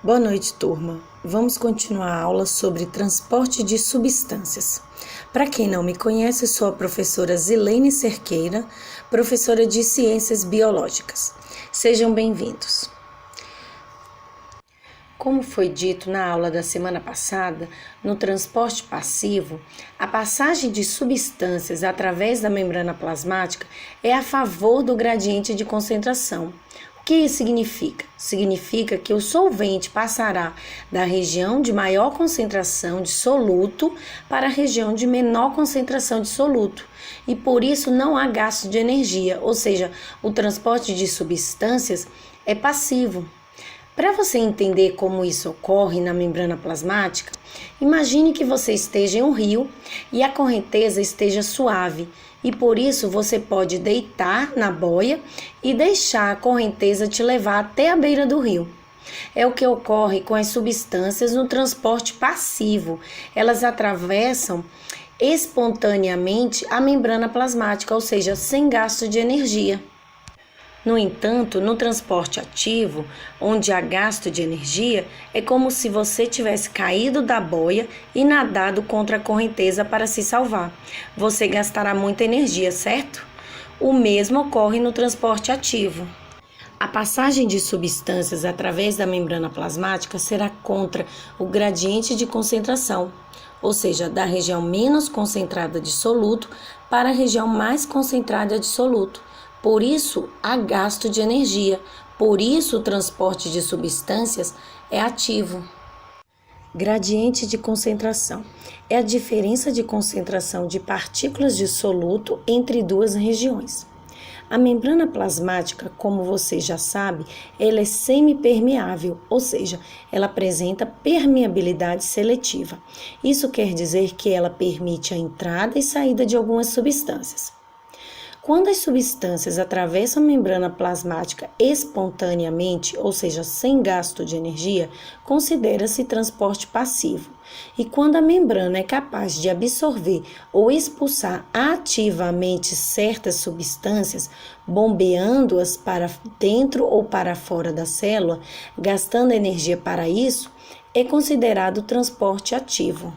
Boa noite, turma. Vamos continuar a aula sobre transporte de substâncias. Para quem não me conhece, sou a professora Zilene Cerqueira, professora de Ciências Biológicas. Sejam bem-vindos. Como foi dito na aula da semana passada, no transporte passivo, a passagem de substâncias através da membrana plasmática é a favor do gradiente de concentração. O que isso significa? Significa que o solvente passará da região de maior concentração de soluto para a região de menor concentração de soluto, e por isso não há gasto de energia, ou seja, o transporte de substâncias é passivo. Para você entender como isso ocorre na membrana plasmática, imagine que você esteja em um rio e a correnteza esteja suave, e por isso você pode deitar na boia e deixar a correnteza te levar até a beira do rio. É o que ocorre com as substâncias no transporte passivo. Elas atravessam espontaneamente a membrana plasmática, ou seja, sem gasto de energia. No entanto, no transporte ativo, onde há gasto de energia, é como se você tivesse caído da boia e nadado contra a correnteza para se salvar. Você gastará muita energia, certo? O mesmo ocorre no transporte ativo. A passagem de substâncias através da membrana plasmática será contra o gradiente de concentração, ou seja, da região menos concentrada de soluto para a região mais concentrada de soluto. Por isso, há gasto de energia, por isso o transporte de substâncias é ativo. Gradiente de concentração é a diferença de concentração de partículas de soluto entre duas regiões. A membrana plasmática, como você já sabe, ela é semipermeável, ou seja, ela apresenta permeabilidade seletiva. Isso quer dizer que ela permite a entrada e saída de algumas substâncias. Quando as substâncias atravessam a membrana plasmática espontaneamente, ou seja, sem gasto de energia, considera-se transporte passivo. E quando a membrana é capaz de absorver ou expulsar ativamente certas substâncias, bombeando-as para dentro ou para fora da célula, gastando energia para isso, é considerado transporte ativo.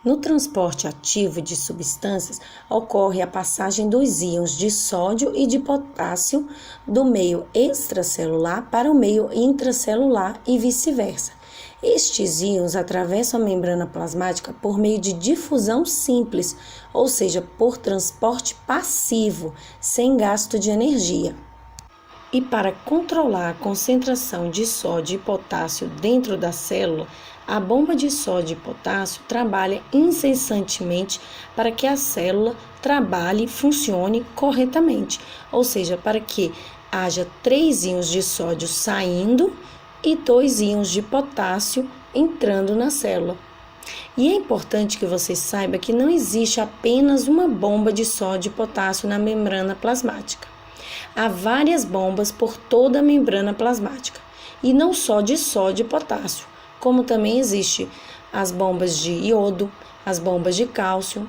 No transporte ativo de substâncias, ocorre a passagem dos íons de sódio e de potássio do meio extracelular para o meio intracelular e vice-versa. Estes íons atravessam a membrana plasmática por meio de difusão simples, ou seja, por transporte passivo, sem gasto de energia. E para controlar a concentração de sódio e potássio dentro da célula, a bomba de sódio e potássio trabalha incessantemente para que a célula trabalhe e funcione corretamente, ou seja, para que haja 3 íons de sódio saindo e 2 íons de potássio entrando na célula. E é importante que você saiba que não existe apenas uma bomba de sódio e potássio na membrana plasmática. Há várias bombas por toda a membrana plasmática, e não só de sódio e potássio, como também existe as bombas de iodo, as bombas de cálcio.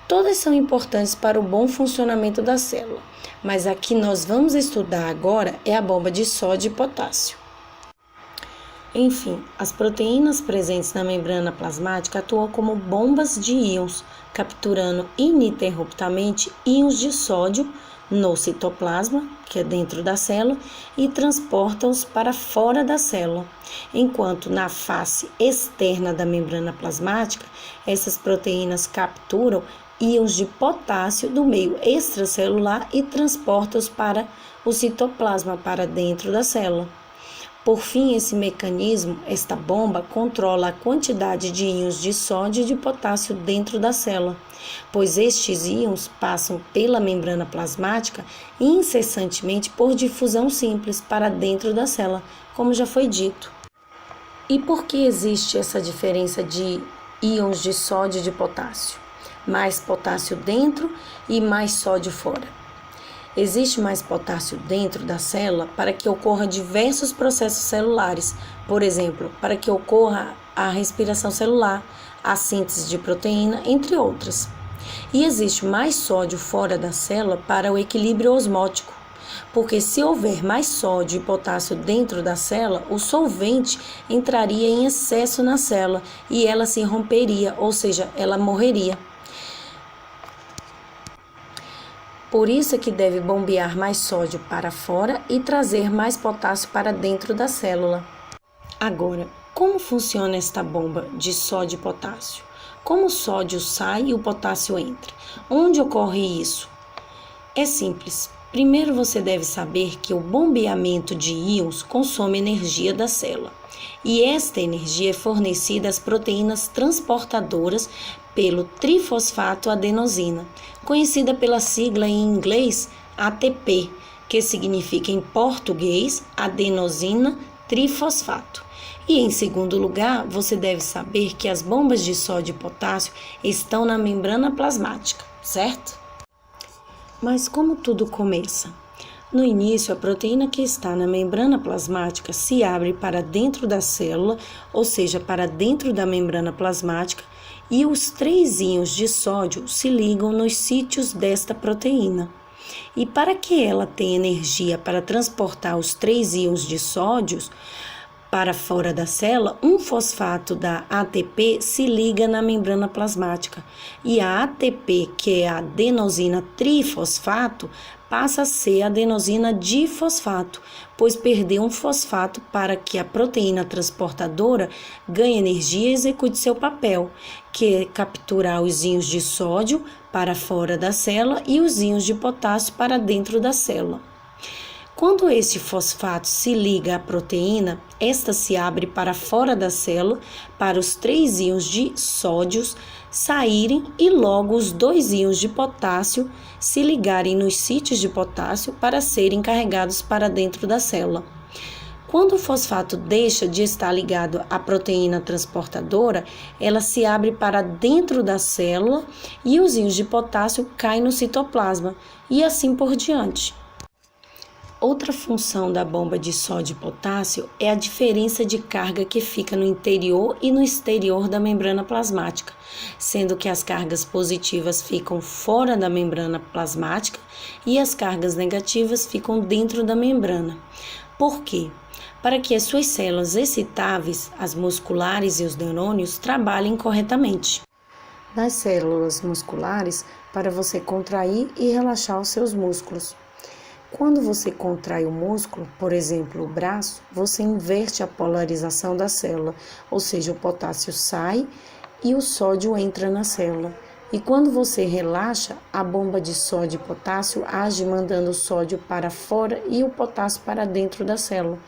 Todas são importantes para o bom funcionamento da célula, mas a que nós vamos estudar agora é a bomba de sódio e potássio. Enfim, as proteínas presentes na membrana plasmática atuam como bombas de íons, capturando ininterruptamente íons de sódio no citoplasma, que é dentro da célula, e transporta-os para fora da célula, enquanto na face externa da membrana plasmática, essas proteínas capturam íons de potássio do meio extracelular e transportam-os para o citoplasma, para dentro da célula. Por fim, esse mecanismo, esta bomba, controla a quantidade de íons de sódio e de potássio dentro da célula, pois estes íons passam pela membrana plasmática incessantemente por difusão simples para dentro da célula, como já foi dito. E por que existe essa diferença de íons de sódio e de potássio? Mais potássio dentro e mais sódio fora. Existe mais potássio dentro da célula para que ocorra diversos processos celulares, por exemplo, para que ocorra a respiração celular, a síntese de proteína, entre outras. E existe mais sódio fora da célula para o equilíbrio osmótico, porque se houver mais sódio e potássio dentro da célula, o solvente entraria em excesso na célula e ela se romperia, ou seja, ela morreria. Por isso é que deve bombear mais sódio para fora e trazer mais potássio para dentro da célula. Agora, como funciona esta bomba de sódio e potássio? Como o sódio sai e o potássio entra? Onde ocorre isso? É simples. Primeiro você deve saber que o bombeamento de íons consome energia da célula. E esta energia é fornecida às proteínas transportadoras pelo trifosfato adenosina, conhecida pela sigla em inglês ATP, que significa em português adenosina trifosfato. E em segundo lugar, você deve saber que as bombas de sódio e potássio estão na membrana plasmática, certo? Mas como tudo começa? No início, a proteína que está na membrana plasmática se abre para dentro da célula, ou seja, para dentro da membrana plasmática, e os 3 íons de sódio se ligam nos sítios desta proteína. E para que ela tenha energia para transportar os 3 íons de sódio para fora da célula, um fosfato da ATP se liga na membrana plasmática e a ATP, que é a adenosina trifosfato, passa a ser adenosina difosfato, pois perdeu um fosfato para que a proteína transportadora ganhe energia e execute seu papel, que é capturar os íons de sódio para fora da célula e os íons de potássio para dentro da célula. Quando este fosfato se liga à proteína, esta se abre para fora da célula para os 3 íons de sódio saírem e logo os 2 íons de potássio se ligarem nos sítios de potássio para serem carregados para dentro da célula. Quando o fosfato deixa de estar ligado à proteína transportadora, ela se abre para dentro da célula e os íons de potássio caem no citoplasma e assim por diante. Outra função da bomba de sódio e potássio é a diferença de carga que fica no interior e no exterior da membrana plasmática, sendo que as cargas positivas ficam fora da membrana plasmática e as cargas negativas ficam dentro da membrana. Por quê? Para que as suas células excitáveis, as musculares e os neurônios, trabalhem corretamente. Nas células musculares, para você contrair e relaxar os seus músculos. Quando você contrai o músculo, por exemplo, o braço, você inverte a polarização da célula, ou seja, o potássio sai e o sódio entra na célula. E quando você relaxa, a bomba de sódio e potássio age mandando o sódio para fora e o potássio para dentro da célula.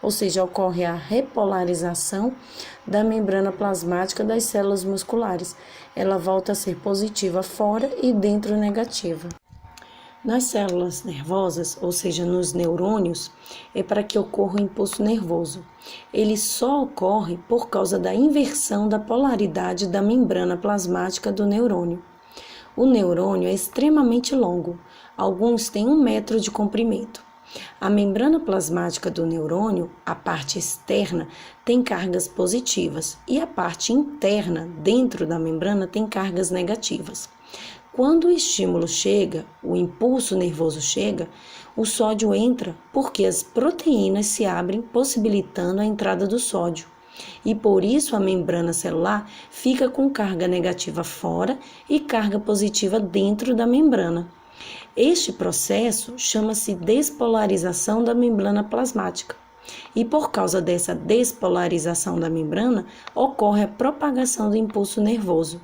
Ou seja, ocorre a repolarização da membrana plasmática das células musculares. Ela volta a ser positiva fora e dentro negativa. Nas células nervosas, ou seja, nos neurônios, é para que ocorra o impulso nervoso. Ele só ocorre por causa da inversão da polaridade da membrana plasmática do neurônio. O neurônio é extremamente longo, alguns têm 1 metro de comprimento. A membrana plasmática do neurônio, a parte externa, tem cargas positivas e a parte interna, dentro da membrana, tem cargas negativas. Quando o estímulo chega, o impulso nervoso chega, o sódio entra porque as proteínas se abrem, possibilitando a entrada do sódio. E por isso a membrana celular fica com carga negativa fora e carga positiva dentro da membrana. Este processo chama-se despolarização da membrana plasmática. E por causa dessa despolarização da membrana, ocorre a propagação do impulso nervoso.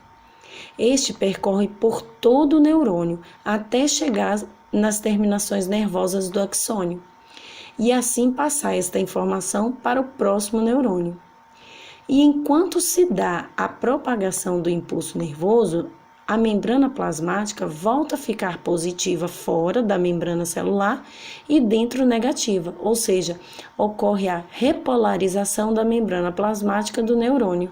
Este percorre por todo o neurônio até chegar nas terminações nervosas do axônio e assim passar esta informação para o próximo neurônio. E enquanto se dá a propagação do impulso nervoso, a membrana plasmática volta a ficar positiva fora da membrana celular e dentro negativa, ou seja, ocorre a repolarização da membrana plasmática do neurônio.